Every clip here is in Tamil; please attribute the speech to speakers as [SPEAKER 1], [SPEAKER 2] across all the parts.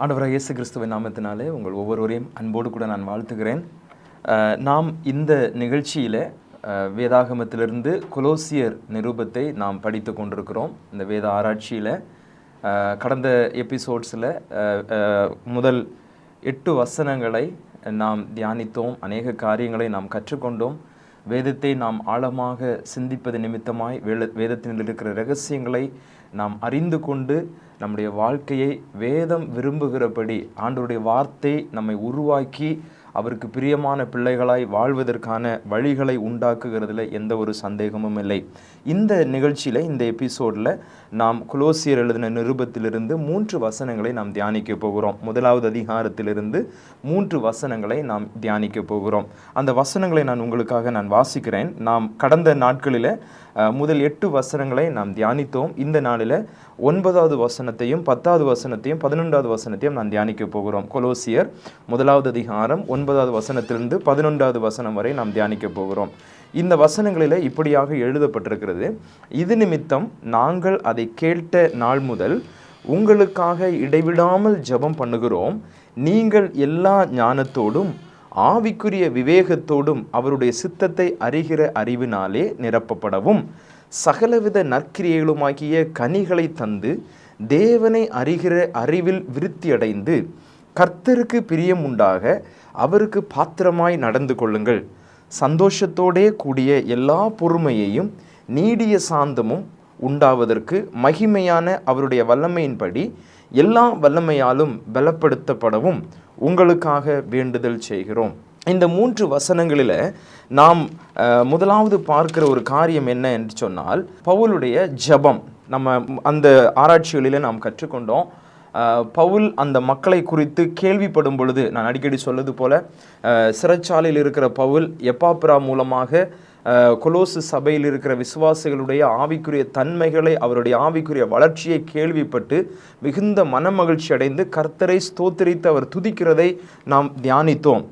[SPEAKER 1] ஆண்டவராகிய இயேசு கிறிஸ்துவின் நாமத்தினாலே உங்கள் ஒவ்வொருவரையும் அன்போடு கூட நான் வாழ்த்துகிறேன். நாம் இந்த நிகழ்ச்சியில் வேதாகமத்திலிருந்து கொலோசியர் நிருபத்தை நாம் படித்து கொண்டிருக்கிறோம். இந்த வேத ஆராய்ச்சியில் கடந்த எபிசோட்ஸில் முதல் 8 வசனங்களை நாம் தியானித்தோம். அநேக காரியங்களை நாம் கற்றுக்கொண்டோம். வேதத்தை நாம் ஆழமாக சிந்திப்பது நிமித்தமாய் வேதத்தில் இருக்கிற இரகசியங்களை நாம் அறிந்து கொண்டு நம்முடைய வாழ்க்கையை வேதம் விரும்புகிறபடி ஆண்டவருடைய வார்த்தை நம்மை உருவாக்கி அவருக்கு பிரியமான பிள்ளைகளாய் வாழ்வதற்கான வழிகளை உண்டாக்குகிறதுல எந்த ஒரு சந்தேகமும் இல்லை. இந்த நிகழ்ச்சியில் இந்த எபிசோடில் நாம் கொலோசியர் எழுதின நிருபத்திலிருந்து 3 வசனங்களை நாம் தியானிக்க போகிறோம். முதலாவது அதிகாரத்திலிருந்து 3 வசனங்களை நாம் தியானிக்க போகிறோம். அந்த வசனங்களை நான் உங்களுக்காக வாசிக்கிறேன். நாம் கடந்த நாட்களில் முதல் 8 வசனங்களை நாம் தியானித்தோம். இந்த நாளில் 9வது வசனத்தையும் 10வது வசனத்தையும் 11வது வசனத்தையும் நான் தியானிக்க போகிறோம். கொலோசியர் முதலாவது அதிகாரம் 9வது வசனத்திலிருந்து 11வது வசனம் வரை நாம் தியானிக்க போகிறோம். இந்த வசனங்களில் இப்படியாக எழுதப்பட்டிருக்கிறது: இது நிமித்தம் நாங்கள் அதை கேட்ட நாள் முதல் உங்களுக்காக இடைவிடாமல் ஜெபம் பண்ணுகிறோம். நீங்கள் எல்லா ஞானத்தோடும் ஆவிக்குரிய விவேகத்தோடும் அவருடைய சித்தத்தை அறிகிற அறிவினாலே நிரப்பப்படவும் சகலவித நற்கிரியைகளுமாகிய கனிகளை தந்து தேவனை அறிகிற அறிவில் விருத்தியடைந்து கர்த்தருக்கு பிரியம் உண்டாக அவருக்கு பாத்திரமாய் நடந்து கொள்ளுங்கள். சந்தோஷத்தோடே கூடிய எல்லா பொறுமையையும் நீடிய சாந்தமும் உண்டாவதற்கு மகிமையான அவருடைய வல்லமையின்படி எல்லா வல்லமையாலும் பலப்படுத்தப்படவும் உங்களுக்காக வேண்டுதல் செய்கிறோம். இந்த 3 வசனங்களில் நாம் முதலாவது பார்க்கிற ஒரு காரியம் என்ன என்று சொன்னால், பவுலுடைய ஜெபம். நம்ம அந்த ஆராய்ச்சிகளில் நாம் கற்றுக்கொண்டோம். பவுல் அந்த மக்களை குறித்து கேள்விப்படும் பொழுது, நான் அடிக்கடி சொல்வது போல, சிறைச்சாலையில் இருக்கிற பவுல் எப்பாப்ரா மூலமாக கொலோசு சபையில் இருக்கிற விசுவாசிகளுடைய ஆவிக்குரிய தன்மைகளை, அவருடைய ஆவிக்குரிய வளர்ச்சியை கேள்விப்பட்டு மிகுந்த மனமகிழ்ச்சி அடைந்து கர்த்தரை ஸ்தோத்திரித்து அவர் துதிக்கிறதை நாம் தியானித்தோம்.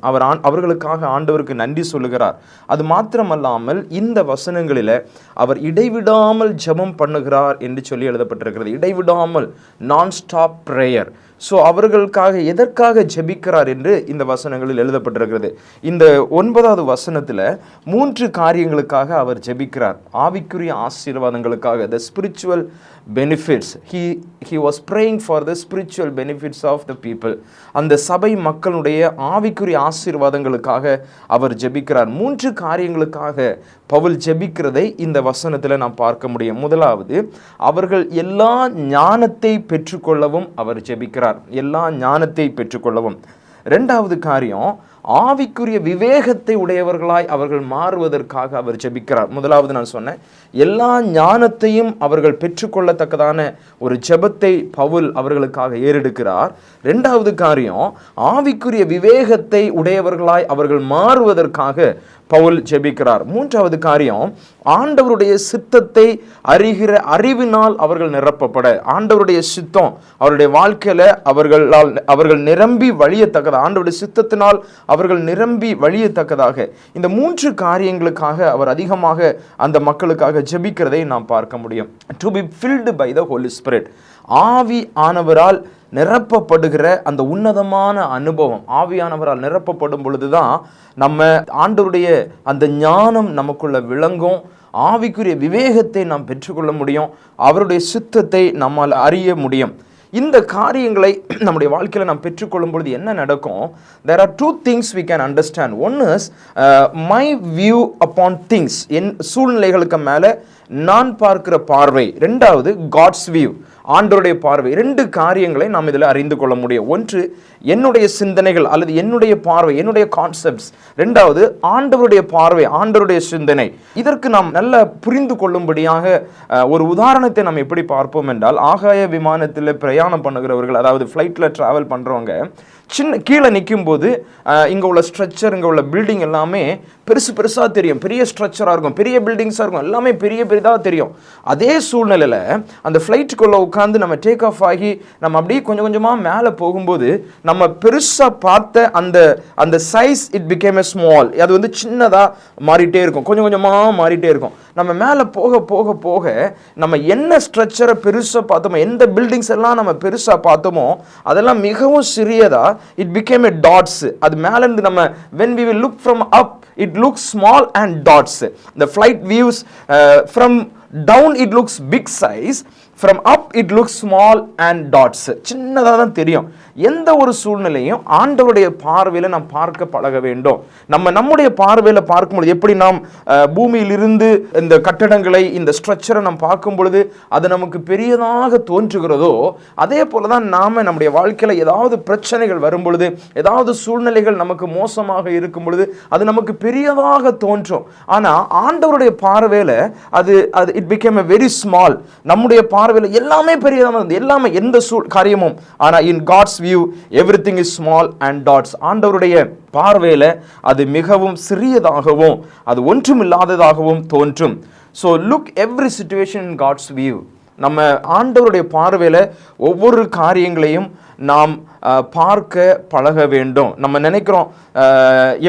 [SPEAKER 1] அவர்களுக்காக ஆண்டவருக்கு நன்றி சொல்லுகிறார். அது மாத்திரமல்லாமல் இந்த வசனங்களில் அவர் இடைவிடாமல் ஜெபம் பண்ணுகிறார் என்று சொல்லி எழுதப்பட்டிருக்கிறது. இடைவிடாமல், நான் ஸ்டாப் பிரேயர். ஸோ அவர்களுக்காக எதற்காக ஜெபிக்கிறார் என்று இந்த வசனங்களில் எழுதப்பட்டிருக்கிறது. இந்த 9வது வசனத்தில் 3 காரியங்களுக்காக அவர் ஜெபிக்கிறார். ஆவிக்குரிய ஆசீர்வாதங்களுக்காக, the spiritual benefits. He was praying for the spiritual benefits of the people. அந்த சபை மக்களுடைய ஆவிக்குரிய ஆசீர்வாதங்களுக்காக அவர் ஜெபிக்கிறார். 3 காரியங்களுக்காக பவுல் ஜெபிக்கிறதை இந்த வசனத்தில் நாம் பார்க்க முடியும். முதலாவது, அவர்கள் எல்லா ஞானத்தை பெற்றுக்கொள்ளவும் அவர் ஜெபிக்கிறார். எல்லா ஞானத்தை பெற்றுக்கொள்ளவும். 2வது காரியம், ஆவிக்குரிய விவேகத்தை உடையவர்களாய் அவர்கள் மாறுவதற்காக அவர் ஜெபிக்கிறார். முதலாவது நான் சொன்னேன், எல்லா ஞானத்தையும் அவர்கள் பெற்றுக்கொள்ளத்தக்கதான ஒரு ஜெபத்தை பவுல் அவர்களுக்காக ஏறெடுக்கிறார். 2வது காரியம், ஆவிக்குரிய விவேகத்தை உடையவர்களாய் அவர்கள் மாறுவதற்காக பவுல் ஜெபிக்கிறார். 3வது காரியம், ஆண்டவருடைய சித்தத்தை அறிகிற அறிவினால் அவர்கள் நிரப்பப்பட, ஆண்டவருடைய சித்தம் அவருடைய வாழ்க்கையில அவர்கள் நிரம்பி வழியத்தக்கதாக, ஆண்டவருடைய சித்தத்தினால் அவர்கள் நிரம்பி வழியத்தக்கதாக, இந்த 3 காரியங்களுக்காக அவர் அதிகமாக அந்த மக்களுக்காக ஜெபிக்கிறதை நாம் பார்க்க முடியும். To be filled by the holy spirit, ஆவி ஆனவரால் நிரப்பப்படுகிற அந்த உன்னதமான அனுபவம். ஆவியானவரால் நிரப்பப்படும் பொழுதுதான் நம்ம ஆண்டவருடைய அந்த ஞானம் நமக்குள்ள விளங்கும். ஆவிக்குரிய விவேகத்தை நாம் பெற்றுக்கொள்ள முடியும். அவருடைய சித்தத்தை நம்மால் அறிய முடியும். இந்த காரியங்களை நம்முடைய வாழ்க்கையில் நாம் பெற்றுக்கொள்ளும் பொழுது என்ன நடக்கும்? There are 2 things we can understand. One is my view upon things, என் சூழ்நிலைகளுக்கு மேலே நான் பார்க்கிற பார்வை. 2வது God's view, ஆண்டவருடைய பார்வை. 2 காரியங்களை நாம் இதில் அறிந்து கொள்ள முடியும். ஒன்று, என்னுடைய சிந்தனைகள் அல்லது என்னுடைய பார்வை, என்னுடைய கான்செப்ட்ஸ். 2வது ஆண்டவருடைய பார்வை, ஆண்டவருடைய சிந்தனை. இதற்கு நாம் நல்ல புரிந்து கொள்ளும்படியாக ஒரு உதாரணத்தை நாம் எப்படி பார்ப்போம் என்றால், ஆகாய விமானத்தில் பிரயாணம் பண்ணுகிறவர்கள், அதாவது ஃப்ளைட்டில் ட்ராவல் பண்ணுறவங்க, கீழே நிற்கும் போது இங்கே உள்ள ஸ்ட்ரக்சர், இங்கே உள்ள பில்டிங் எல்லாமே
[SPEAKER 2] பெருசு பெருசாக தெரியும், பெரிய ஸ்ட்ரக்சராக இருக்கும், பெரிய பில்டிங்ஸாக இருக்கும், எல்லாமே பெரிய பெரிதாக தெரியும். அதே சூழ்நிலையில் அந்த ஃப்ளைட்டுக்குள்ளே உட்காந்து நம்ம டேக் ஆஃப் ஆகி நம்ம அப்படியே கொஞ்சம் கொஞ்சமாக மேலே போகும்போது நம்ம பெருசாக பார்த்த அந்த அந்த size it became a small. அது வந்து சின்னதாக மாறிட்டே இருக்கும், கொஞ்சம் கொஞ்சமாக மாறிட்டே இருக்கும். நம்ம மேலே போக போக போக நம்ம என்ன ஸ்ட்ரக்சரை பெருசாக பார்த்தோமோ, எந்த பில்டிங்ஸ் எல்லாம் நம்ம பெருசாக பார்த்தோமோ அதெல்லாம் மிகவும் சிறியதாக இட் பிகேம் எ டாட்ஸ். அது மேலேருந்து நம்ம when we will look from up it looks small and dots. The flight views from down it looks big size, from up it looks small and dots. சின்னதாக தான் தெரியும். எந்த ஒரு சூழ்நிலையும் ஆண்டவருடைய பார்வையில் நாம் பார்க்க பழக வேண்டும். நம்முடைய பார்வையில் பார்க்கும்பொழுது எப்படி நாம் பூமியிலிருந்து இந்த கட்டடங்களை, இந்த ஸ்ட்ரக்சரை நாம் பார்க்கும் பொழுது அது நமக்கு பெரியதாக தோன்றுகிறதோ, அதே போல தான் நாம் நம்முடைய வாழ்க்கையில் ஏதாவது பிரச்சனைகள் வரும் பொழுது, ஏதாவது சூழ்நிலைகள் நமக்கு மோசமாக இருக்கும் பொழுது அது நமக்கு பெரியதாக தோன்றும். ஆனால் ஆண்டவருடைய பார்வையில் அது it became a very small. நம்முடைய பார்வையில் எல்லாமே பெரியதாக இருந்தது, எல்லாமே எந்த காரியமும். ஆனால் in God's view everything is small and dots. ஆண்டவருடைய பார்வையில் அது மிகவும் சிறியதாகவும் அது ஒன்றுமில்லாததாகவும் தோன்றும். So look every situation in God's view. நம்ம ஆண்டவருடைய பார்வையில் ஒவ்வொரு காரியங்களையும் நாம் பார்க்க பழக வேண்டும். நம்ம நினைக்கிறோம்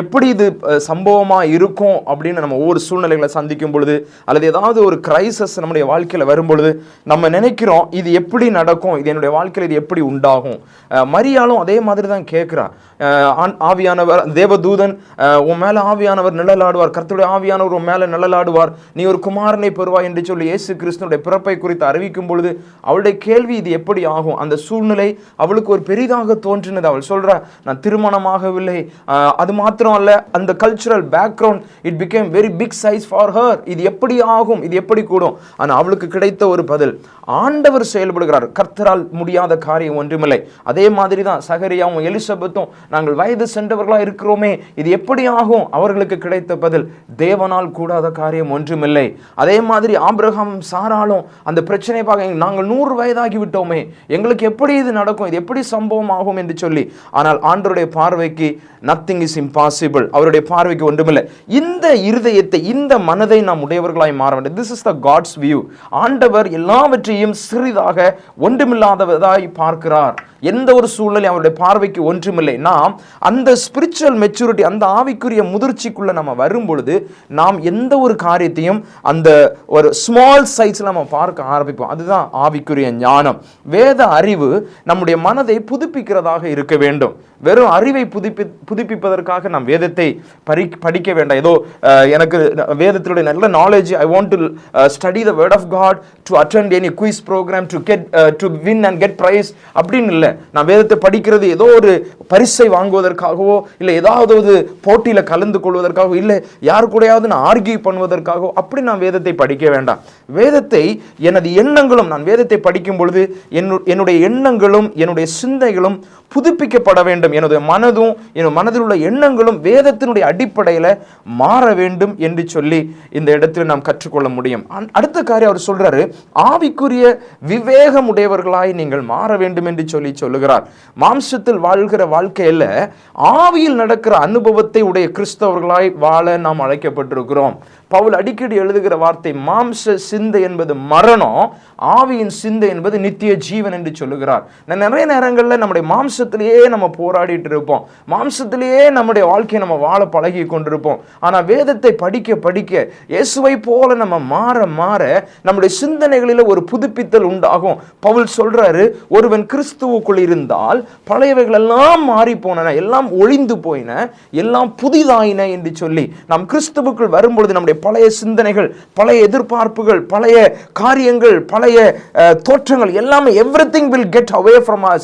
[SPEAKER 2] எப்படி இது சம்பவமாக இருக்கும் அப்படின்னு நம்ம ஒவ்வொரு சூழ்நிலைகளை சந்திக்கும் பொழுது, அல்லது ஏதாவது ஒரு கிரைசஸ் நம்முடைய வாழ்க்கையில் வரும் பொழுது நம்ம நினைக்கிறோம் இது எப்படி நடக்கும், இது என்னுடைய வாழ்க்கையில் இது எப்படி உண்டாகும். மரியாளும் அதே மாதிரி தான் கேட்குறான். ஆவியானவர், தேவதூதன் உன் மேலே ஆவியானவர் நிழலாடுவார், கர்த்தருடைய ஆவியானவர் உன் மேலே நிழலாடுவார், நீ ஒரு குமாரனை பெறுவாய் என்று சொல்லி இயேசு கிறிஸ்துனுடைய பிறப்பை குறித்து அறிவிக்கும் பொழுது அவளுடைய கேள்வி இது எப்படி ஆகும். அந்த சூழ்நிலை அவளுக்கு ஒரு பெரிதாக தோன்றினது. அவள் சொல்றா, நான் திருமணமாகவில்லை. அது மாத்திரம் அல்ல, அந்த cultural background it became very big size for her. இது எப்படி ஆகும், இது எப்படி கூடும். ஆனால் அவளுக்கு கிடைத்த ஒரு பதில், ஆண்டவர் செயல்படுகிறார், கர்த்தரால் முடியாத காரியம் ஒன்றுமில்லை. அதே மாதிரி தான் சகரியாவும் எலிசபெத்தும், நாங்கள் வயது சென்றவர்களாக இருக்கிறோமே, இது எப்படி ஆகும். அவர்களுக்கு கிடைத்த பதில், தேவனால் கூடாத காரியம் ஒன்றுமில்லை. அதே மாதிரி ஆபிரகாமும் சாராலும் அந்த பிரச்சனை பார்க்க, நாங்கள் 100 வயதாகி விட்டோமே, எங்களுக்கு எப்படி இது நடக்கும், இது எப்படி சம்பவம் ஆகும் என்று சொல்லி. ஆனால் ஆண்டவருடைய பார்வைக்கு nothing is impossible. அவருடைய பார்வைக்கு ஒன்றுமில்லை. இந்த இருதயத்தை, இந்த மனதை நாம் உடையவர்களாய் மாற வேண்டும். This is the God's view. ஆண்டவர் எல்லாவற்றையும் சிறிதாக ஒன்றுமில்லாதவதாய் பார்க்கிறார். எந்த ஒரு சூழ்நிலை அவருடைய பார்வைக்கு ஒன்றுமில்லை. நாம் அந்த ஸ்பிரிச்சுவல் மெச்சூரிட்டி, அந்த ஆவிக்குரிய முதிர்ச்சிக்குள்ள நம்ம வரும் பொழுது நாம் எந்த ஒரு காரியத்தையும் அந்த ஒரு ஸ்மால் சைஸ்ல நம்ம பார்க்க ஆரம்பிப்போம். அதுதான் ஆவிக்குரிய ஞானம். வேத அறிவு நம்முடைய மனதை புதுப்பிக்கிறதாக இருக்க வேண்டும். வெறும் அறிவை புதுப்பிப்பதற்காக நாம் வேதத்தை படிக்க வேண்டாம். ஏதோ எனக்கு வேதத்தினுடைய நல்ல knowledge, I want to study the word of God to attend any quiz program to win and get prize அப்படின்னு இல்லை. நான் வேதத்தை படிக்கிறது ஏதோ ஒரு பரிசை வாங்குவதற்காகவோ, இல்லை ஏதாவது ஒரு போட்டியில கலந்து கொள்வதற்காகவோ, இல்லை யார் கூடயாவது நான் ஆர்கியூ பண்ணுவதற்காகவோ அப்படி நான் வேதத்தை படிக்க வேண்டாம். வேதத்தை எனது எண்ணங்களும், நான் வேதத்தை படிக்கும் பொழுது என்னுடைய எண்ணங்களும் என்னுடைய சிந்தைகளும் புதுப்பிக்கப்பட வேண்டும். எனது மனதும் என் மனதில் உள்ள எண்ணங்களும் வேதத்தினுடைய அடிப்படையில் மாற வேண்டும் என்று சொல்லி இந்த இடத்தில் நாம் கற்றுக்கொள்ள முடியும். அடுத்த காரியம் அவர் சொல்றாரு, ஆவிக்குரிய விவேகம் உடையவர்களாய் நீங்கள் மாற வேண்டும் என்று சொல்லுகிறார். மாம்சத்தில் வாழ்கிற வாழ்க்கையில ஆவியில் நடக்கிற அனுபவத்தை உடைய கிறிஸ்தவர்களாய் வாழ நாம் அழைக்கப்பட்டிருக்கிறோம். பவுல் அடிக்கடி எழுதுகிற வார்த்தை, மாம்ச சிந்தை என்பது மரணம், ஆவியின் சிந்தை என்பது நித்திய ஜீவன் என்று சொல்லுகிறார். நிறைய நேரங்களில் நம்முடைய மாம்சத்திலேயே நம்ம போராடிட்டு இருப்போம், மாம்சத்திலேயே நம்முடைய வாழ்க்கையை நம்ம வாழ பழகி கொண்டிருப்போம். ஆனால் வேதத்தை படிக்க படிக்க இயேசுவை போல நம்ம மாற மாற நம்முடைய சிந்தனைகளில் ஒரு புதுப்பித்தல் உண்டாகும். பவுல் சொல்றாரு, ஒருவன் கிறிஸ்துவுக்குள் இருந்தால் பழையவைகள் எல்லாம் மாறி போன, எல்லாம் ஒழிந்து போயின, எல்லாம் புதிதாயின என்று சொல்லி. நாம் கிறிஸ்துவுக்குள் வரும்பொழுது நம்முடைய பழைய சிந்தனைகள், பழைய எதிர்பார்ப்புகள், பழைய காரியங்கள், பழைய தோற்றங்கள் எல்லாமே everything will get away from us.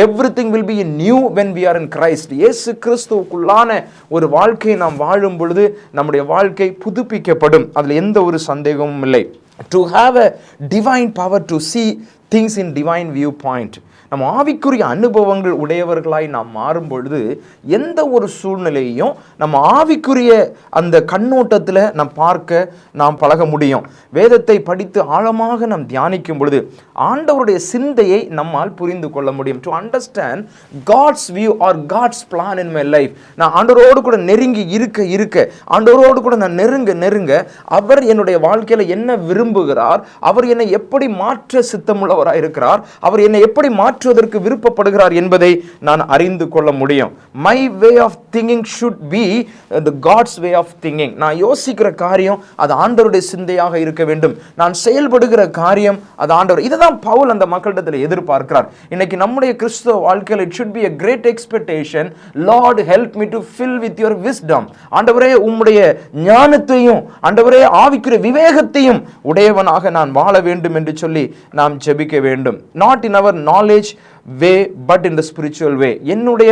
[SPEAKER 2] Everything will be new when we are in Christ. இயேசு கிறிஸ்துவுக்குள்ளான ஒரு வாழ்க்கை நாம் வாழும் பொழுது நம்முடைய வாழ்க்கை புதுப்பிக்கப்படும். அதில் எந்த ஒரு சந்தேகமும் இல்லை. To have a divine power to see things in divine view point. நம்ம ஆவிக்குரிய அனுபவங்கள் உடையவர்களாய் நாம் மாறும் பொழுது எந்த ஒரு சூழ்நிலையையும் நம்ம ஆவிக்குரிய அந்த கண்ணோட்டத்தில் நாம் பழக முடியும். வேதத்தை படித்து ஆழமாக நாம் தியானிக்கும் பொழுது ஆண்டவருடைய சிந்தையை நம்மால் புரிந்து கொள்ள முடியும். To understand God's view or God's plan in my life. நான் ஆண்டவரோடு கூட நெருங்கி இருக்க ஆண்டவரோடு கூட நான் நெருங்க அவர் என்னுடைய வாழ்க்கையில் என்ன விரும்புகிறார், அவர் என்னை எப்படி மாற்ற சித்தமுள்ளவராக இருக்கிறார், அவர் என்னை எப்படி மாற்றுவதற்கு விருப்பப்படுகிறார் என்பதை நான் அறிந்து கொள்ள முடியும். My way of thinking should be the God's way of thinking. நான் யோசிக்கிற காரியம் அது ஆண்டவருடைய சிந்தையாக இருக்க வேண்டும். நான் செயல்படுகிற காரியம் அது ஆண்டவர். இதுதான் பவுல் அந்த மக்களிடத்தில் எதிர்பார்க்கிறார். இன்னைக்கு நம்முடைய கிறிஸ்துவ வாழ்க்கையில் it should be a great expectation. Lord help me to fill with your wisdom. ஆண்டவரே உம்முடைய ஞானத்தையும் ஆண்டவரே ஆவிக்குரிய விவேகத்தையும் உடையவனாக நான் வாழ வேண்டும் என்று சொல்லி நாம் ஜெபிக்க வேண்டும். Not in our knowledge way but in the spiritual way. என்னுடைய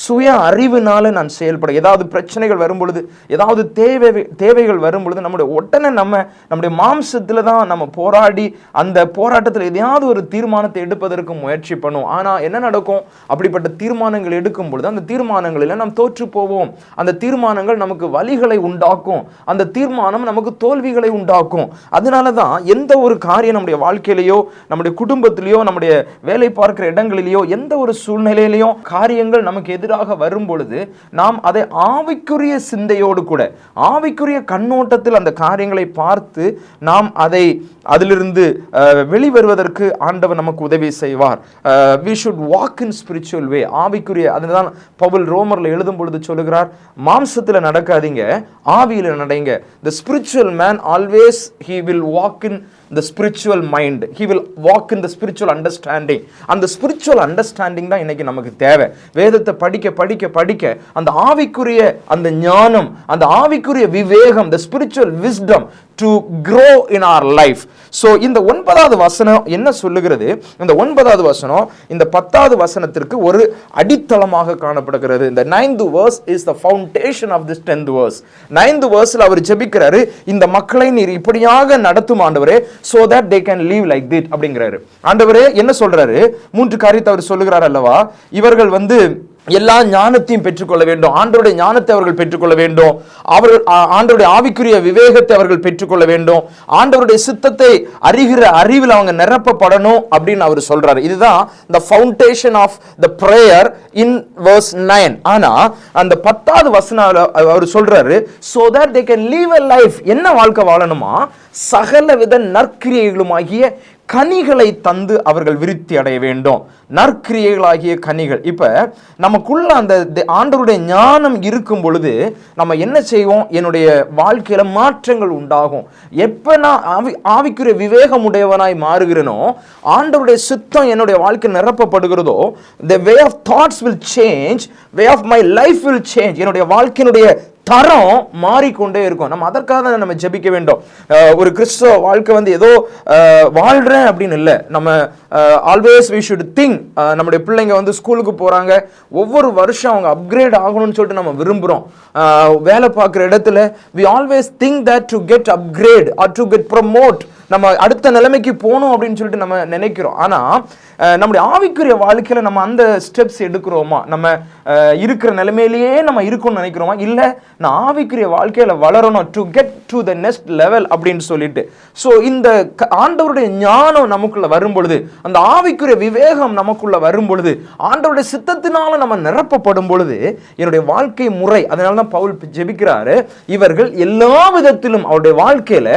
[SPEAKER 2] சுய அறிவினால நான் செயல்பட, ஏதாவது பிரச்சனைகள் வரும் பொழுது, ஏதாவது தேவைகள் வரும் பொழுது உடனே நம்முடைய மாம்சத்துல தான் நம்ம போராடி அந்த போராட்டத்தில் எதையாவது ஒரு தீர்மானத்தை எடுப்பதற்கு முயற்சி பண்ணுவோம். ஆனா என்ன நடக்கும்? அப்படிப்பட்ட தீர்மானங்கள் எடுக்கும் பொழுது அந்த தீர்மானங்களில் நாம் தோற்று போவோம். அந்த தீர்மானங்கள் நமக்கு வலிகளை உண்டாக்கும். அந்த தீர்மானம் நமக்கு தோல்விகளை உண்டாக்கும். அதனால தான் எந்த ஒரு காரியம் நம்முடைய வாழ்க்கையிலேயோ நம்முடைய குடும்பத்திலேயோ நம்முடைய வேலை பார்க்கிற இடங்களிலேயோ எந்த ஒரு சூழ்நிலையிலையும் காரியங்கள் நமக்கு எதிராக வரும் பொழுது நாம் அதை ஆவிக்குரிய சிந்தையோடு கூட ஆவிக்குரிய கண்ணோட்டத்தில் அந்த காரியங்களை பார்த்து நாம் அதிலிருந்து வெளிவருவதற்கு ஆண்டவர் நமக்கு உதவி செய்வார். we should walk in spiritual way. ஆவிக்குரிய, அதுதான் பவுல் ரோமர்ல எழுதும் பொழுது சொல்லுகிறார், மாம்சத்துல நடக்காதீங்க, ஆவியில நடங்க. the spiritual man always he will walk in the spiritual mind. He will walk in the spiritual understanding. அந்த spiritual understanding தான் இன்னைக்கு நமக்கு தேவை. வேதத்தை படிக்க அந்த ஆவிக்குரிய அந்த ஞானம், அந்த ஆவிக்குரிய விவேகம், the spiritual wisdom to grow in our life. So இந்த 9வது வசனம் என்ன சொல்லுகிறது? இந்த 9வது வசனம் இந்த 10வது வசனத்திற்கு ஒரு அடித்தளமாக காணப்படுகிறது. இந்த 9th verse is the foundation of this 10th verse. 9th verseல அவர் ஜெபிக்கிறாரு, இந்த மக்களை நீர் இப்படியாக நடத்தும் ஆண்டவரே, so that they can live like this அப்படிங்கிறாரு. ஆண்டவரே என்ன சொல்றாரு? 3 காரியத்தை அவர் சொல்லுகிறார் அல்லவா? இவர்கள் எல்லா ஞானத்தையும் பெற்றுக்கொள்ள வேண்டும். ஆண்டவருடைய ஞானத்தை அவர்கள் பெற்றுக்கொள்ள வேண்டும். அவர்கள் ஆண்டவருடைய ஆவிக்குரிய விவேகத்தை அவர்கள் பெற்றுக்கொள்ள வேண்டும். ஆண்டவருடைய சித்தத்தை அறிகிற அறிவில் அவங்க நிரப்பப்படணும் அப்படின்னு அவர் சொல்றாரு. இதுதான் the foundation of the prayer in verse 9. ஆனா அந்த 10வது வசனம் அவர் சொல்றாரு, so that they can live a life. என்ன வாழ்க்கை வாழணுமா? சகலவித நற்கிரியைகளுமாகிய கனிகளை தந்து அவர்கள் விருத்தி அடைய வேண்டும். நற்கிரியைகளாகிய கனிகள். இப்ப நமக்குள்ள அந்த ஆண்டவருடைய ஞானம் இருக்கும் பொழுது நம்ம என்ன செய்வோம்? என்னுடைய வாழ்க்கையில மாற்றங்கள் உண்டாகும். எப்ப நான் ஆவிக்குரிய விவேகம் உடையவனாய் மாறுகிறேனோ, ஆண்டவருடைய சித்தம் என்னுடைய வாழ்க்கை நிரப்பப்படுகிறதோ, the way of thoughts will change, way of my life will change. என்னுடைய வாழ்க்கையினுடைய தரம் மாறிக்கொண்டே இருக்கும். நம்ம அதற்காக நம்ம ஜெபிக்க வேண்டும். ஒரு கிறிஸ்தவ வாழ்க்கை ஏதோ வாழ்றேன் அப்படின்னு இல்லை. நம்ம ஆல்வேஸ் we should think. நம்முடைய பிள்ளைங்க ஸ்கூலுக்கு போறாங்க, ஒவ்வொரு வருஷம் அவங்க அப்கிரேட் ஆகணும்னு சொல்லிட்டு நம்ம விரும்புகிறோம். வேலை பார்க்குற இடத்துல we always think that to get upgrade or to get promote, நம்ம அடுத்த நிலைமைக்கு போகணும் அப்படின்னு சொல்லிட்டு நம்ம நினைக்கிறோம். ஆனா நம்முடைய ஆவிக்குரிய வாழ்க்கையில நம்ம அந்த ஸ்டெப்ஸ் எடுக்கிறோமா? நம்ம இருக்கிற நிலைமையிலேயே நம்ம இருக்கணும்னு நினைக்கிறோமா? இல்ல நான் ஆவிக்குரிய வாழ்க்கையில வளரணும், to get to the next level அப்படின்னு சொல்லிட்டு. ஸோ இந்த ஆண்டவருடைய ஞானம் நமக்குள்ள வரும் பொழுது, அந்த ஆவிக்குரிய விவேகம் நமக்குள்ள வரும் பொழுது, ஆண்டவருடைய சித்தத்தினால நம்ம நிரப்பப்படும் பொழுது என்னுடைய வாழ்க்கை முறை. அதனால தான் பவுல் ஜெபிக்கிறாரு, இவர்கள் எல்லா விதத்திலும் அவருடைய வாழ்க்கையில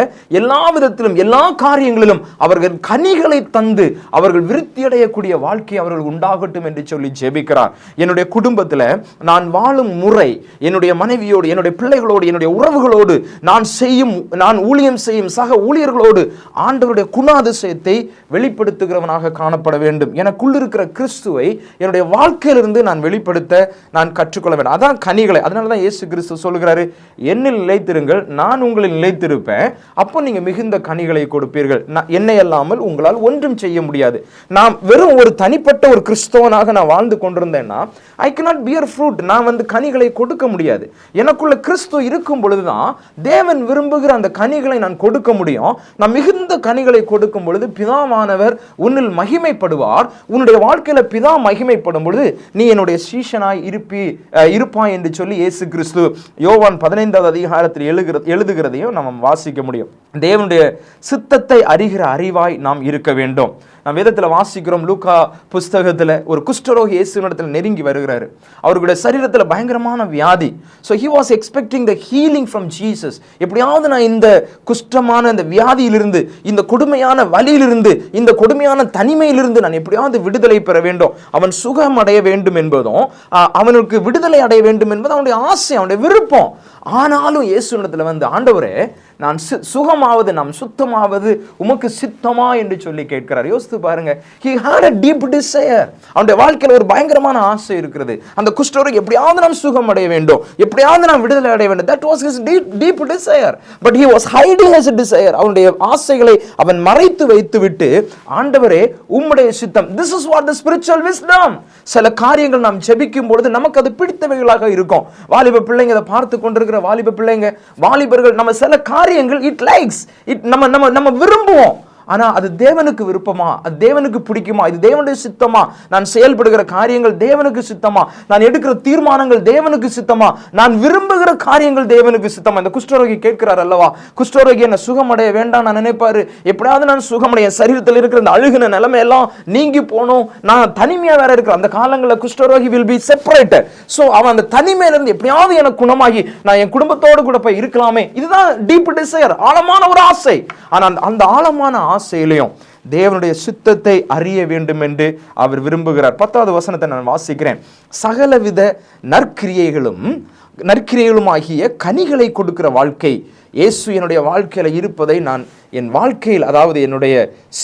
[SPEAKER 2] எல்லா விதத்திலும் எல்லா காரியங்களிலும் அவர்கள் கனிகளை தந்து அவர்கள் விருத்தி அடையக்கூடிய வாழ்க்கை அவர்கள் உண்டாகட்டும் என்று சொல்லி ஜெபிக்கிறார். என்னுடைய குடும்பத்தில் நான் வாழும் முறை, என்னுடைய மனைவியோடு, என்னுடைய பிள்ளைகளோடு, என்னுடைய உறவுகளோடு, நான் ஊழியம் செய்யும் சக ஊழியர்களோடு ஆண்டவருடைய குணாதிசயத்தை வெளிப்படுத்துகிறவனாக காணப்பட வேண்டும். எனக்குள் இருக்கிற கிறிஸ்துவை என்னுடைய வாழ்க்கையிலிருந்து நான் வெளிப்படுத்த நான் கற்றுக்கொள்ள வேண்டும். அதான் கனிகளை. அதனால தான் இயேசு கிறிஸ்து சொல்லுகிறாரு, என்னில் நிலைத்திருங்கள், நான் உங்களில் நிலைத்திருப்பேன், அப்போ நீங்க மிகுந்த கனிகளை கொடுப்பீர்கள். என்னை அல்லாமல் உங்களால் ஒன்றும் செய்ய முடியாது. நாம் வெறும் ஒரு தனிப்பட்ட ஒரு கிறிஸ்தவனாக நான் வாழ்ந்து கொண்டிருந்தேன்னா ஐ cannot bear fruit. நான் வந்து கனிகளை கொடுக்க முடியாது. எனக்குள்ள கிறிஸ்து இருக்கும் பொழுதுதான் தேவன் விரும்புகிற அந்த கனிகளை நான் கொடுக்க முடியும். நான் மிகுந்த கனிகளை கொடுக்கும் பொழுது பிதாவானவர் உன்னில் மகிமைப்படுவார். உன்னுடைய வாழ்க்கையில பிதா மகிமைப்படும் பொழுது நீ என்னுடைய சீஷனாய் இருப்பாய் என்று சொல்லி இயேசு கிறிஸ்து யோவான் 15வது அதிகாரத்தில் எழுதுகிறதையும் நம்ம வாசிக்க முடியும். தேவனுடைய சித்தத்தை அறிகிற அறிவாய் நாம் இருக்க வேண்டும். நாம் வேதத்தில் வாசிக்கிறோம், லூக்கா புஸ்தகத்தில் ஒரு குஷ்டரோகி இயேசுவினிடத்தில் நெருங்கி வருகிறாரு. அவருடைய சரீரத்தில் பயங்கரமான வியாதி. So he was expecting the healing from Jesus. எப்படியாவது நான் இந்த குஷ்டமான இந்த வியாதியிலிருந்து, இந்த கொடுமையான வலியிலிருந்து, இந்த கொடுமையான தனிமையிலிருந்து நான் எப்படியாவது விடுதலை பெற வேண்டும், அவன் சுகம் அடைய வேண்டும் என்பதும் அவனுக்கு விடுதலை அடைய வேண்டும் என்பது அவனுடைய ஆசை, அவனுடைய விருப்பம். ஆனாலும் இயேசுவினிடத்தில் வந்து, ஆண்டவரே நான் சுகமாவது, நாம் சுத்தமாவது உமக்கு சித்தமா என்று சொல்லி கேட்கிறார். யோசித்து பாருங்க, he had a deep desire. அவனுடைய வாழ்க்கையில் ஒரு பயங்கரமான ஆசை இருக்கிறது. அந்த குஷ்டரோகி எப்படியாவது நான் சுகம் அடைய வேண்டும், எப்படியாவது நான் விடுதலை அடைய வேண்டும். that was his deep desire, but he was hiding his desire. அவனுடைய ஆசைகளை அவன் மறைத்து வைத்து விட்டு, ஆண்டவரே உம்முடைய சித்தம். this is what the spiritual wisdom. சில காரியங்கள் நாம் ஜெபிக்கும் பொழுது நமக்கு அது பிடித்தவைகளாக இருக்கும். வாலிப பிள்ளைங்க அதை பார்த்து கொண்டிருக்கிற வாலிப பிள்ளைங்க, வாலிபர்கள், நம்ம சில காரியங்கள் இட் லைக்ஸ் இட், நம்ம விரும்புவோம். ஆனா அது தேவனுக்கு விருப்பமா, அது தேவனுக்கு பிடிக்குமா, இது தேவனுடைய சித்தமா, நான் செயல்படுகிற காரியங்கள் தேவனுக்கு சித்தமா, நான் எடுக்கிற தீர்மானங்கள் தேவனுக்கு சித்தமா, நான் விரும்புகிற காரியங்கள் தேவனுக்கு சித்தமா? இந்த குஷ்டரோகி கேட்கிறார் அல்லவா, குஷ்டரோகி என்ன சுகமடைய வேண்டாம் நான் நினைப்பாரு. எப்படியாவது நான் சுகமடைய, சரீரத்தில் இருக்கிற அந்த அழுகின நிலைமை எல்லாம் நீங்கி போனோம், நான் தனிமையா வேற இருக்கிற அந்த காலங்களில் குஷ்டரோகி will be separated. ஸோ அவன் அந்த தனிமையில இருந்து எப்படியாவது எனக்கு குணமாகி நான் என் குடும்பத்தோடு கூட போய் இருக்கலாமே, இதுதான் டீப் டிசையர், ஆழமான ஒரு ஆசை. ஆனால் அந்த ஆழமான ஆசையிலையும் தேவனுடைய சித்தத்தை அறிய வேண்டும் என்று அவர் விரும்புகிறார். 10வது வசனத்தை நான் வாசிக்கிறேன். சகலவித நற்கிரியைகளும் ஆகிய கனிகளை கொடுக்கிற வாழ்க்கை இயேசு என்னுடைய வாழ்க்கையில் இருப்பதை நான் என் வாழ்க்கையில், அதாவது என்னுடைய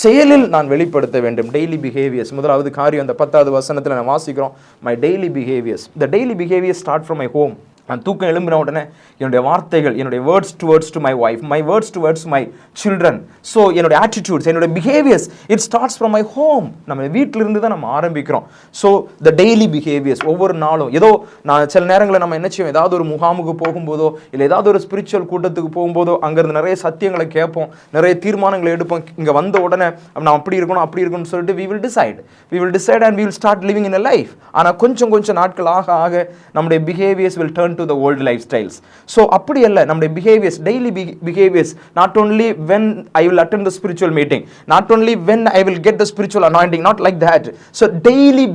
[SPEAKER 2] செயலில் நான் வெளிப்படுத்த வேண்டும். டெய்லி பிஹேவியர்ஸ், முதலாவது காரியம் அந்த 10வது வசனத்தில் நான் வாசிக்கிறோம். My daily behaviours, the daily behaviours start from my home. நான் தூக்கம் எழும்பின உடனே என்னுடைய வார்த்தைகள், என்னுடைய words towards to my wife, my words towards my children. So என்னுடைய ஆட்டிடியூட்ஸ், என்னுடைய behaviours, it starts from my home. நம்ம வீட்டிலிருந்து தான் நம்ம ஆரம்பிக்கிறோம். ஸோ த டெய்லி பிஹேவியர்ஸ், ஒவ்வொரு நாளும் ஏதோ நான் சில நேரங்களில் நம்ம என்ன செய்வோம், ஏதாவது ஒரு முகாமுக்கு போகும்போதோ இல்லை ஏதாவது ஒரு ஸ்பிரிச்சுவல் கூட்டத்துக்கு போகும்போதோ அங்கேருந்து நிறைய சத்தியங்களை கேட்போம், நிறைய தீர்மானங்களை எடுப்போம். இங்கே வந்த உடனே நான் அப்படி இருக்கணும்னு சொல்லிட்டு we will decide and we will start living in a life. ஆனால் கொஞ்சம் நாட்கள் ஆக நம்முடைய behaviours will turn to the old lifestyles. So அப்படி அல்ல, நம்முடைய behaviors, daily behaviors, not only when I will attend the spiritual meeting, not only when I will get the spiritual anointing, not like that. So daily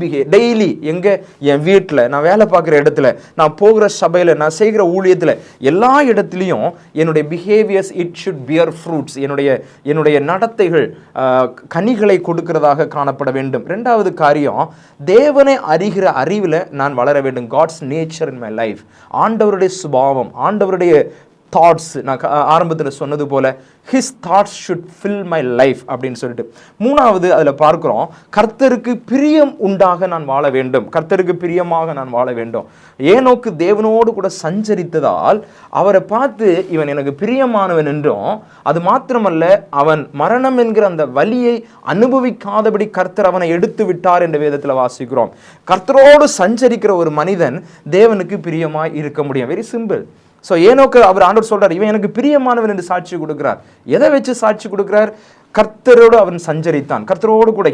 [SPEAKER 2] எங்க, என் வீட்டில், நான் வேலை பார்க்குற இடத்துல, நான் போகிற சபையில், நான் செய்கிற ஊழியத்தில், எல்லா இடத்துலையும் என்னுடைய behaviors it should bear fruits. என்னுடைய நடத்தைகள் கனிகளை கொடுக்கிறதாக காணப்பட வேண்டும். 2வது காரியம், தேவனை அறிகிற அறிவில் நான் வளர வேண்டும். God's nature in my life, ஆண்டவருடைய சுபாவம், ஆண்டவருடைய தாட்ஸ். நான் ஆரம்பத்தில் சொன்னது போல his thoughts should fill my life அப்படின்னு சொல்லிட்டு. 3வது அதில் பார்க்கிறோம், கர்த்தருக்கு பிரியம் உண்டாக நான் வாழ வேண்டும், கர்த்தருக்கு பிரியமாக நான் வாழ வேண்டும். ஏனோக்கு தேவனோடு கூட சஞ்சரித்ததால் அவரை பார்த்து இவன் எனக்கு பிரியமானவன் என்றும், அது மாத்திரமல்ல அவன் மரணம் என்கிற அந்த வலியை அனுபவிக்காதபடி கர்த்தர் அவனை எடுத்து விட்டார் என்று வேதத்தில் வாசிக்கிறோம். கர்த்தரோடு சஞ்சரிக்கிற ஒரு மனிதன் தேவனுக்கு பிரியமாய் இருக்க முடியும். Very simple. ஸோ ஏனோக்கு அவர் ஆண்டவர் சொல்றார், இவன் எனக்கு பிரியமானவன் என்று சாட்சி கொடுக்கிறார். எதை வச்சு சாட்சி கொடுக்கிறார்? கர்த்தரோடு அவன் சஞ்சரித்தான், கர்த்தரோடு கூட.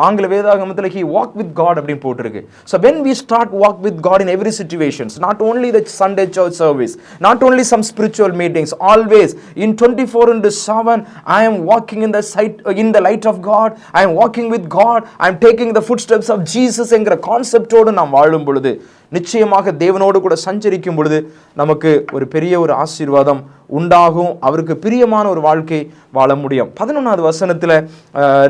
[SPEAKER 2] ஆங்கில வேதாகமத்தில் he walked with God அப்படின்னு போட்டிருக்கு. So when we start walk with God in every situations, not only the Sunday church service, not only some spiritual meetings, always in 24/7 I am walking in the light of God, I am walking with God, I am taking the footsteps of Jesus என்கிற கான்செப்டோடு நாம் வாழும் பொழுது, நிச்சயமாக தேவனோடு கூட சஞ்சரிக்கும் பொழுது நமக்கு ஒரு பெரிய ஒரு ஆசீர்வாதம் உண்டாகும். அவருக்கு பிரியமான ஒரு வாழ்க்கை வாழ முடியும். 11வது வசனத்தில்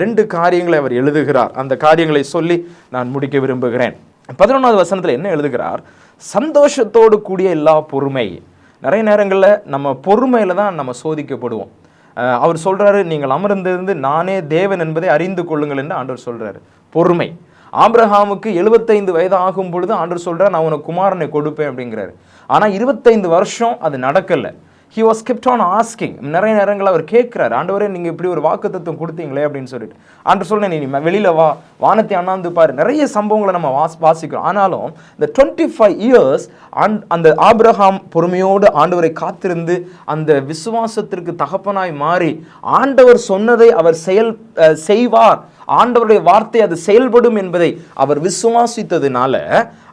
[SPEAKER 2] 2 காரியங்களை அவர் எழுதுகிறார். அந்த காரியங்களை சொல்லி நான் முடிக்க விரும்புகிறேன். 11வது வசனத்தில் என்ன எழுதுகிறார்? சந்தோஷத்தோடு கூடிய எல்லா பொறுமை. நிறைய நேரங்களில் நம்ம பொறுமையில் தான் நம்ம சோதிக்கப்படுவோம். அவர் சொல்றாரு, நீங்கள் அமர்ந்திருந்து நானே தேவன் என்பதை அறிந்து கொள்ளுங்கள் என்று ஆண்டவர் சொல்றாரு. பொறுமை. ஆபிரகாமுக்கு 75 வயது ஆகும் பொழுது ஆண்டவர் சொல்றார், நான் உனக்கு குமாரனை கொடுப்பேன் அப்படிங்கிறாரு. ஆனால் 25 வருஷம் அது நடக்கலை. he was kept on asking. நிறைய நேரங்கள் அவர் கேட்கிறார், ஆண்டவரே நீங்க இப்படி ஒரு வாக்குத்தத்தம் கொடுத்தீங்களே அப்படின்னு சொல்லிட்டு. ஆண்டவர் சொல்ல, நீ வெளியில வா, வானத்தை அண்ணாந்து பாரு. நிறைய சம்பவங்களை நம்ம வாசிக்கிறோம். ஆனாலும் இந்த 25 years அந்த ஆபிரகாம் பொறுமையோடு ஆண்டவரை காத்திருந்து அந்த விசுவாசத்திற்கு தகப்பனாய் மாறி ஆண்டவர் சொன்னதை அவர் செய்வார், ஆண்டவருடைய வார்த்தை அது செயல்படும் என்பதை அவர் விசுவாசித்ததுனால,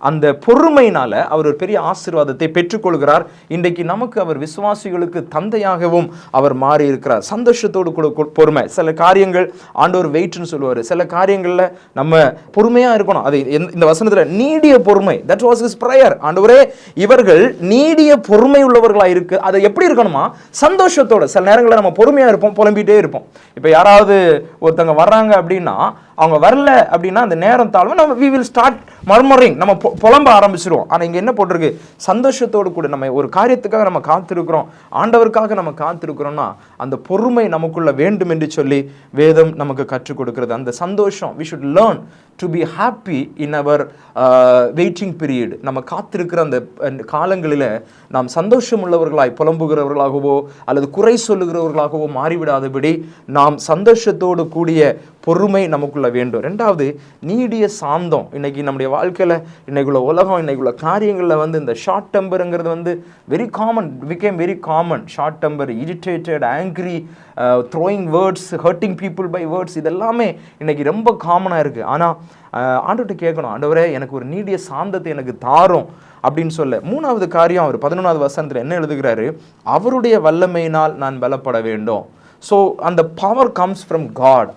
[SPEAKER 2] அந்த பொறுமையினால அவர் ஒரு பெரிய ஆசீர்வாதத்தை பெற்றுக்கொள்கிறார். இன்றைக்கு நமக்கு அவர் விசுவாசிகளுக்கு தந்தையாகவும் அவர் மாறி இருக்கிறார். சந்தோஷத்தோடு கூட பொறுமை. சில காரியங்கள் ஆண்டவர் வெயிட்னு சொல்லுவார், சில காரியங்கள்ல நம்ம பொறுமையா இருக்கணும். அது இந்த வசனத்துல நீடிய பொறுமை, தட் வாஸ் ஹிஸ் பிரேயர். ஆண்டவரே இவர்கள் நீடிய பொறுமை உள்ளவர்களா இருக்கு. அது எப்படி இருக்கணுமா? சந்தோஷத்தோட. சில நேரங்களில் நம்ம பொறுமையா இருப்போம், புலம்பிட்டே இருப்போம். இப்ப யாராவது ஒருத்தங்க வர்றாங்க அப்படின்னா, அவங்க வரல அப்படின்னா அந்த நேரம் தாழ்வு நம்ம we will start murmuring, நம்ம புலம்ப ஆரம்பிச்சிருவோம். ஆனா இங்க என்ன போட்டிருக்கு? சந்தோஷத்தோடு கூட நம்ம ஒரு காரியத்துக்காக நம்ம காத்திருக்கிறோம், ஆண்டவருக்காக நம்ம காத்திருக்கிறோம்னா அந்த பொறுமை நமக்குள்ள வேண்டும் என்று சொல்லி வேதம் நமக்கு கற்றுக் கொடுக்கிறது. அந்த சந்தோஷம், we should learn to be happy in our waiting period. நம்ம காத்திருக்கிற அந்த காலங்களில் நாம் சந்தோஷம் உள்ளவர்களாய் புலம்புகிறவர்களாகவோ அல்லது குறை சொல்லுகிறவர்களாகவோ மாறிவிடாதபடி நாம் சந்தோஷத்தோடு கூடிய பொறுமை நமக்குள்ள வேண்டும். ரெண்டாவது, நீடிய சாந்தம். இன்னைக்கு நம்முடைய வாழ்க்கையில், இன்னைக்குள்ள உலகம், இன்னைக்குள்ள காரியங்களில் இந்த ஷார்ட் டெம்பருங்கிறது very common, became very common. Short temper, irritated, angry, throwing words, hurting people by words, இதெல்லாமே இன்னைக்கு ரொம்ப காமனாக இருக்குது. ஆனால் ஆண்டவர்கிட்ட கேட்கணும், ஆண்டவரே எனக்கு ஒரு நீடிய சாந்தத்தை எனக்கு தாரும் அப்படின்னு சொல்ல. மூணாவது காரியம், அவர் 11வது வசனத்தில் என்ன எழுதுகிறாரு? அவருடைய வல்லமையினால் நான் பலப்பட வேண்டும். ஸோ அந்த பவர் கம்ஸ் ஃப்ரம் காட்.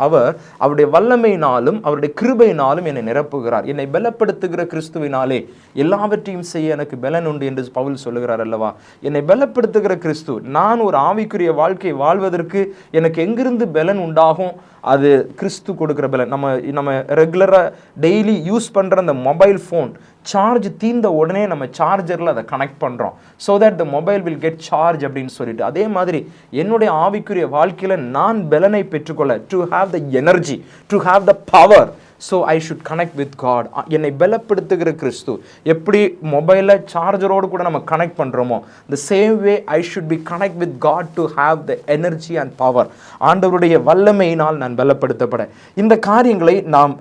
[SPEAKER 2] அவருடைய வல்லமையினாலும் அவருடைய கிருபையினாலும் என்னை நிரப்புகிறார். என்னை பலப்படுத்துகிற கிறிஸ்துவினாலே எல்லாவற்றையும் செய்ய எனக்கு பலன் உண்டு என்று பவுல் சொல்லுகிறார் அல்லவா? என்னை பலப்படுத்துகிற கிறிஸ்து. நான் ஒரு ஆவிக்குரிய வாழ்க்கை வாழ்வதற்கு எனக்கு எங்கிருந்து பலன் உண்டாகும்? அது கிறிஸ்து கொடுக்குற பலன். நம்ம ரெகுலராக டெய்லி யூஸ் பண்ணுற அந்த மொபைல் ஃபோன் சார்ஜ் தீர்ந்த உடனே நம்ம சார்ஜரில் அதை கனெக்ட் பண்ணுறோம், so that the mobile will get charge அப்படின்னு சொல்லிட்டு. அதே மாதிரி என்னுடைய ஆவிக்குரிய வாழ்க்கையில் நான் பலனை பெற்றுக்கொள்ள, to have the energy, to have the power, so I should connect with God. என்னை பலப்படுத்துகிற கிறிஸ்து. எப்படி மொபைலில் சார்ஜரோடு கூட நம்ம கனெக்ட் பண்ணுறோமோ, the same way I should be connect with God to have the energy and power. ஆண்டவருடைய வல்லமையினால் நான் பலப்படுத்தப்பட இந்த காரியங்களை நாம்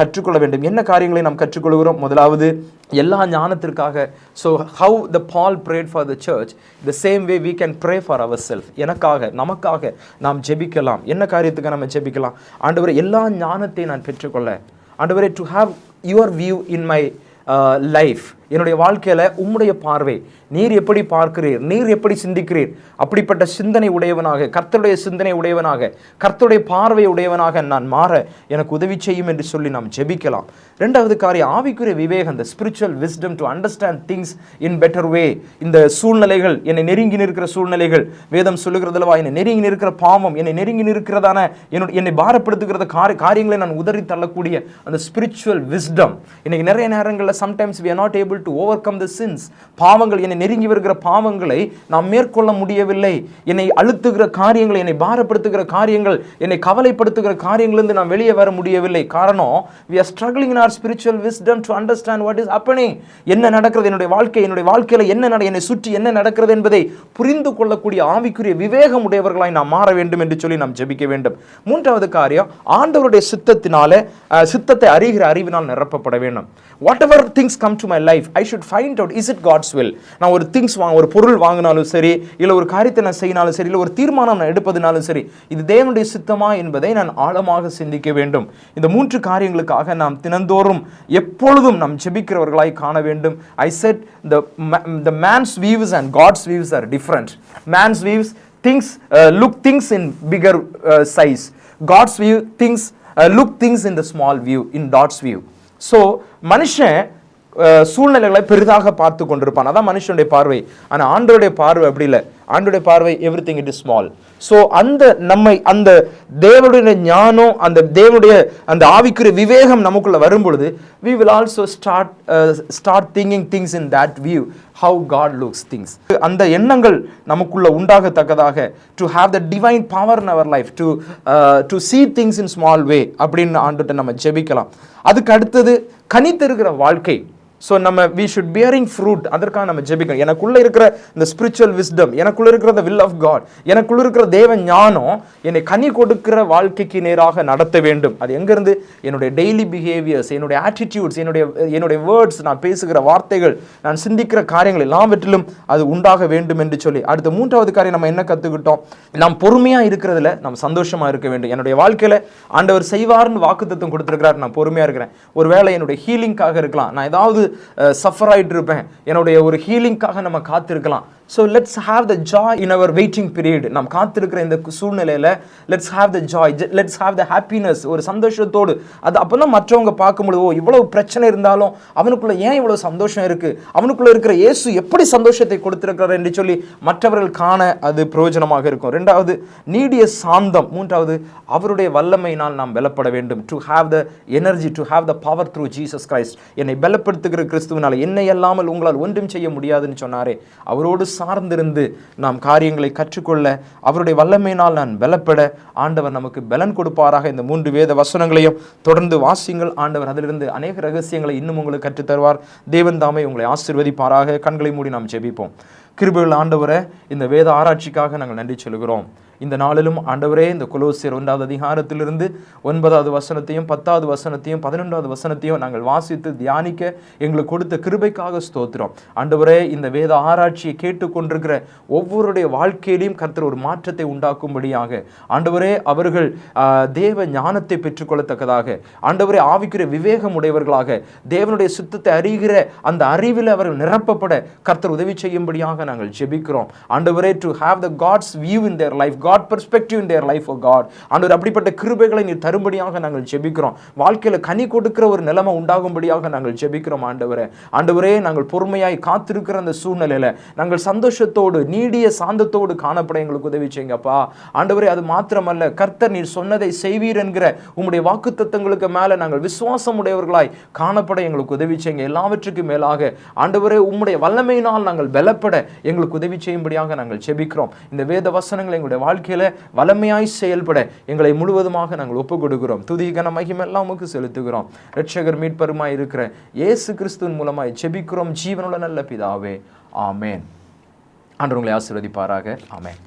[SPEAKER 2] கற்றுக்கொள்ள வேண்டும். என்ன காரியங்களை நாம் கற்றுக்கொள்கிறோம்? முதலாவது, எல்லா ஞானத்திற்காக. So how the Paul prayed for the church, the same way we can pray for ourselves. எனக்காக, நமக்காக நாம் ஜெபிக்கலாம். என்ன காரியத்துக்கு நம்ம ஜெபிக்கலாம்? ஆண்டவரே எல்லா ஞானத்தை நான் பெற்றுக்கொள்ள, ஆண்டவரே to have your view in my life. என்னுடைய வாழ்க்கையில் உம்முடைய பார்வை, நீர் எப்படி பார்க்கிறீர், நீர் எப்படி சிந்திக்கிறீர், அப்படிப்பட்ட சிந்தனை உடையவனாக, கர்த்தருடைய சிந்தனை உடையவனாக, கர்த்தருடைய பார்வை உடையவனாக நான் மாற எனக்கு உதவி செய்யும் என்று சொல்லி நாம் ஜெபிக்கலாம். ரெண்டாவது காரியம், ஆவிக்குரிய விவேகம், the spiritual wisdom to understand things in better way. இந்த சூழ்நிலைகள், என்னை நெருங்கி நிற்கிற சூழ்நிலைகள், வேதம் சொல்லுகிறதுலவா, என்னை நெருங்கி நிற்கிற பாவம், என்னை நெருங்கி நிற்கிறதான என்னை பாரப்படுத்துகிற காரியங்களை நான் உதறி தள்ளக்கூடிய அந்த spiritual wisdom. இன்னைக்கு நிறைய நேரங்களில் sometimes we are not able to overcome the sins. பாவங்கள், என்னை நெருங்கி வருகிற பாவங்களை நாம் மேற்கொள்ள முடியவில்லை. என்னை அழுத்துகிற காரியங்கள், என்னை பாரப்படுத்துகிற காரியங்கள், என்னை கவலைப்படுத்துகிற காரியங்களிலிருந்து நாம் வெளியே வர முடியவில்லை. காரணம், we are struggling in our spiritual wisdom to understand what is happening. என்ன நடக்கிறது என்னுடைய வாழ்க்கையில் என்னை சுற்றி என்ன நடக்கிறது என்பதை புரிந்து கொள்ளக்கூடிய ஆவிக்குரிய விவேகம் உடையவர்களாய் நாம் மாற வேண்டும் என்று சொல்லி நாம் ஜெபிக்க வேண்டும். மூன்றாவது காரியம், ஆண்டவருடைய சித்தத்தை அறிகிற அறிவினால் நிரப்பப்பட வேண்டும். whatever things come to my life, I should find out, is it God's will? நான் ஒரு பொருள் வாங்கினாலும் சரி, இல்லை ஒரு காரியத்தை நான் செய்யினாலும் சரி, இல்லை ஒரு தீர்மானம் நான் எடுப்பதினாலும் சரி, இது தேவனுடைய சித்தமா என்பதை நான் ஆழமாக சிந்திக்க வேண்டும். இந்த மூன்று காரியங்களுக்காக நாம் தினந்தோறும் எப்பொழுதும் நாம் ஜெபிக்கிறவர்களாய் காண வேண்டும். I said the man's views and God's views are different. Man's views look things in bigger size. God's view look things in the small view, in God's view. So மனுஷன் சூழ்நிலைகளை பெரிதாக பார்த்து கொண்டிருப்பான், அதான் மனுஷனுடைய பார்வை. ஆனால் ஆண்டவருடைய பார்வை அப்படி இல்லை. ஆண்டவருடைய பார்வை everything it is small. So அந்த தேவனுடைய ஞானம், அந்த தேவனுடைய அந்த ஆவிக்குரிய விவேகம் நமக்குள்ள வரும் பொழுது we will also start thinking things in that view, how God looks things. அந்த எண்ணங்கள் நமக்குள்ள உண்டாகத்தக்கதாக, to have the divine power in our life, to see things in small way அப்படின்னு ஆண்டவர்கிட்ட நம்ம ஜெபிக்கலாம். அதுக்கு அடுத்தது கனித்திருக்கிற வாழ்க்கை. ஸோ நம்ம வி ஷுட் பியரிங் ஃப்ரூட், அதற்காக நம்ம ஜெபிக்கணும். எனக்குள்ள இருக்கிற இந்த ஸ்பிரிச்சுவல் விஸ்டம், எனக்குள்ள இருக்கிற the will of God, எனக்குள்ள இருக்கிற தேவ ஞானம் என்னை கனி கொடுக்கிற வாழ்க்கைக்கு நேராக நடத்த வேண்டும். அது எங்கிருந்து? என்னுடைய டெய்லி பிஹேவியர்ஸ், என்னுடைய ஆட்டிடியூட்ஸ், என்னுடைய வேர்ட்ஸ், நான் பேசுகிற வார்த்தைகள், நான் சிந்திக்கிற காரியங்கள் எல்லாவற்றிலும் அது உண்டாக வேண்டும் என்று சொல்லி. அடுத்த மூன்றாவது காரியம் நம்ம என்ன கற்றுக்கிட்டோம்? நாம் பொறுமையா இருக்கிறதுல நம்ம சந்தோஷமா இருக்க வேண்டும். என்னுடைய வாழ்க்கையில ஆண்டவர் செய்வார்னு வாக்குத்தத்தம் கொடுத்திருக்கிறார், நான் பொறுமையா இருக்கிறேன். ஒருவேளை என்னுடைய ஹீலிங்காக இருக்கலாம், நான் ஏதாவது சஃபர் ஆயிட்டு இருப்பேன், என்னுடைய ஒரு ஹீலிங்காக நம்ம காத்திருக்கலாம். So let's have the joy in our waiting period. நாம் காத்திருக்கிற இந்த சூழ்நிலையில் let's have the joy, let's have the happiness, ஒரு சந்தோஷத்தோடு. அது அப்போ தான் மற்றவங்க பார்க்கும்போது, ஓ இவ்வளவு பிரச்சனை இருந்தாலும் அவனுக்குள்ள ஏன் இவ்வளவு சந்தோஷம் இருக்கு, அவனுக்குள்ள இருக்கிற இயேசு எப்படி சந்தோஷத்தை கொடுத்திருக்கிறார் என்று சொல்லி மற்றவர்கள் காண அது பிரயோஜனமாக இருக்கும். ரெண்டாவது, நீடிய சாந்தம். மூன்றாவது, அவருடைய வல்லமையினால் நாம் பலப்பட வேண்டும். To have the energy, to have the power through Jesus Christ. என்னை பலப்படுத்துகிற கிறிஸ்துவினால் என்னை அல்லாமல் உங்களால் ஒன்றும் செய்ய முடியாதுன்னு சொன்னாரே, அவரோடு சார்ந்திருந்து நாம் காரியங்களை கற்றுக்கொள்ள, அவருடைய வல்லமையினால் நான் பலப்பட ஆண்டவர் நமக்கு பலன் கொடுப்பாராக. இந்த 3 வேத வசனங்களையும் தொடர்ந்து வாசியுங்கள். ஆண்டவர் அதிலிருந்து அநேக ரகசியங்களை இன்னும் உங்களுக்கு கற்றுத்தருவார். தேவன் தாமே உங்களை ஆசீர்வதிப்பாராக. கண்களை மூடி நாம் ஜெபிப்போம். கிருபையுள்ள ஆண்டவரே, இந்த வேத ஆராய்ச்சிக்காக நாங்கள் நன்றி சொல்கிறோம். இந்த நாளிலும் ஆண்டவரே, இந்த கொலோசியர் 1வது அதிகாரத்திலிருந்து 9வது வசனத்தையும் 10வது வசனத்தையும் 11வது வசனத்தையும் நாங்கள் வாசித்து தியானிக்க எங்களுக்கு கொடுத்த கிருபைக்காக ஸ்தோத்திரம். ஆண்டவரே, இந்த வேத ஆராய்ச்சியை கேட்டுக்கொண்டிருக்கிற ஒவ்வொருடைய வாழ்க்கையிலையும் கர்த்தர் ஒரு மாற்றத்தை உண்டாக்கும்படியாக, ஆண்டவரே அவர்கள் தேவ ஞானத்தை பெற்றுக்கொள்ளத்தக்கதாக, ஆண்டவரே ஆவிக்குரிய விவேகம் உடையவர்களாக, தேவனுடைய சுத்தத்தை அறிகிற அந்த அறிவில் அவர்கள் நிரப்பப்பட கர்த்தர் உதவி செய்யும்படியாக நாங்கள் ஜெபிக்கிறோம். ஆண்டவரே, to have the God's view in their life, God perspective in their life, oh God. ஆண்டவர் அப்படிப்பட்ட கிருபைகளை நீர் தரும்படியாக நாங்கள் ஜெபிக்கிறோம். வாழ்க்கையில கனி கொடுக்கிற ஒரு நிலைமை உண்டாகும்படியாக நாங்கள் ஜெபிக்கிறோம். ஆண்டவரே, நாங்கள் பொறுமையாய் காத்திருக்கிற அந்த சூழ்நிலையில நாங்கள் சந்தோஷத்தோடு நீடிய சாந்தத்தோடு காணப்பட எங்களுக்கு உதவி செய்யுங்கப்பா. ஆண்டவரே, அது மாத்திரமல்ல, கர்த்தர் நீர் சொன்னதை செய்வீர் என்கிற உம்முடைய வாக்குத்தத்தங்களுக்கு மேல நாங்கள் விசுவாசம் உடையவர்களாய் காணப்பட எங்களுக்கு உதவி செய்யுங்க. எல்லாவற்றுக்கும் மேலாக ஆண்டவரே, உம்முடைய வல்லமையினால் நாங்கள் பலப்பட எங்களுக்கு உதவி செய்யும்படியாக நாங்கள் ஜெபிக்கிறோம். இந்த வேத வசனங்களை எங்களுடைய வாழ்க்கையில வல்லமையாய் செயல்பட எங்களை முழுவதுமாக நாங்கள் ஒப்புக் கொடுக்கிறோம். துதி கன மகிமை எல்லாம் உமக்கு செலுத்துகிறோம். இரட்சகர் மீட்பருமாய் இருக்கிற இயேசு கிறிஸ்துவின் மூலமாய் ஜெபிக்கிறோம் ஜீவனுள்ள நல்ல பிதாவே, ஆமென். ஆண்டவர் உங்களை ஆசீர்வதிப்பாராக. ஆமென்.